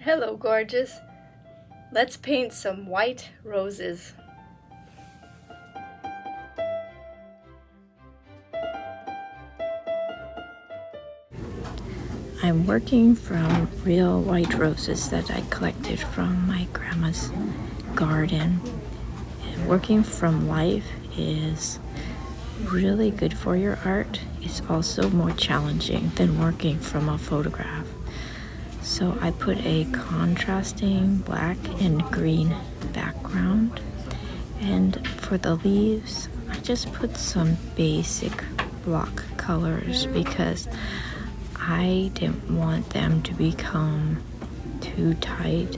Hello, gorgeous. Let's paint some white roses. I'm working from real white roses that I collected from my grandma's garden. And working from life is really good for your art. It's also more challenging than working from a photograph. So I put a contrasting black and green background, and for the leaves I just put some basic block colors because I didn't want them to become too tight,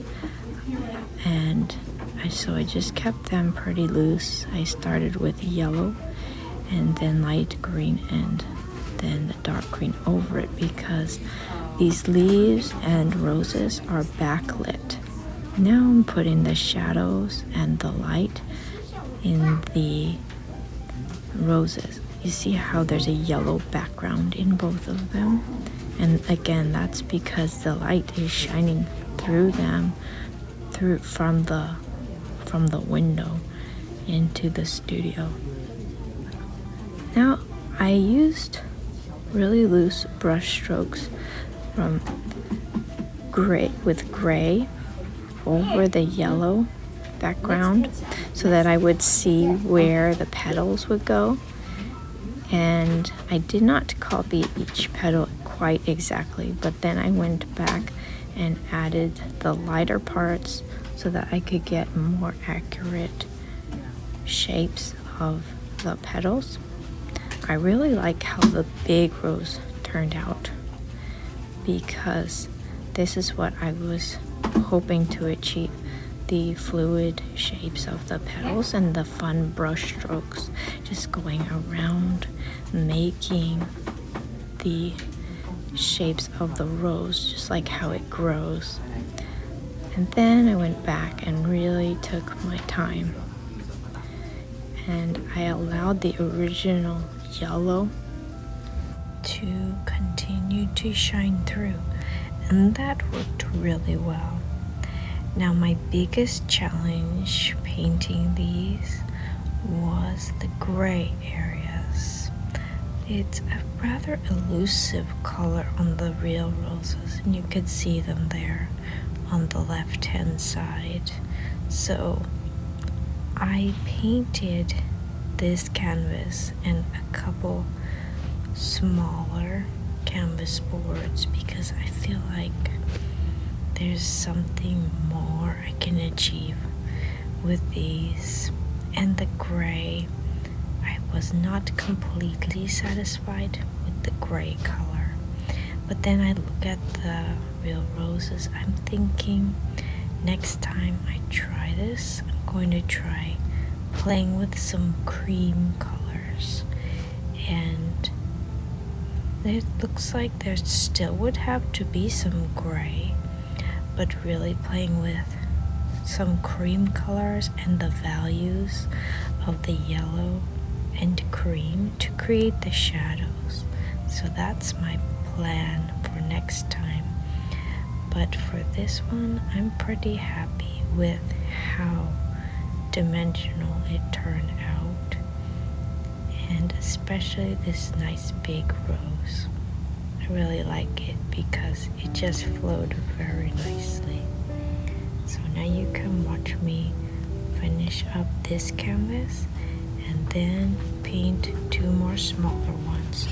and so I just kept them pretty loose. I started with yellow and then light green and then the dark green over it because these leaves and roses are backlit. Now I'm putting the shadows and the light in the roses. You see how there's a yellow background in both of them? And again, that's because the light is shining through them from the window into the studio. Now I used really loose brush strokes from gray over the yellow background so that I would see where the petals would go. And I did not copy each petal quite exactly, but then I went back and added the lighter parts so that I could get more accurate shapes of the petals. I really like how the big rose turned out because this is what I was hoping to achieve, the fluid shapes of the petals and the fun brush strokes just going around making the shapes of the rose just like how it grows. And then I went back and really took my time and I allowed the original yellow to continue to shine through, and that worked really well. Now my biggest challenge painting these was the gray areas. It's a rather elusive color on the real roses, and you could see them there on the left hand side. So I painted this canvas and a couple smaller canvas boards because I feel like there's something more I can achieve with these. And the gray, I was not completely satisfied with the gray color. But then I look at the real roses, I'm thinking next time I try this, I'm going to try playing with some cream colors. And it looks like there still would have to be some gray, but really playing with some cream colors and the values of the yellow and cream to create the shadows. So that's my plan for next time. But for this one, I'm pretty happy with how dimensional it turned out, and especially this nice big rose. I really like it because it just flowed very nicely. So now you can watch me finish up this canvas and then paint two more smaller ones.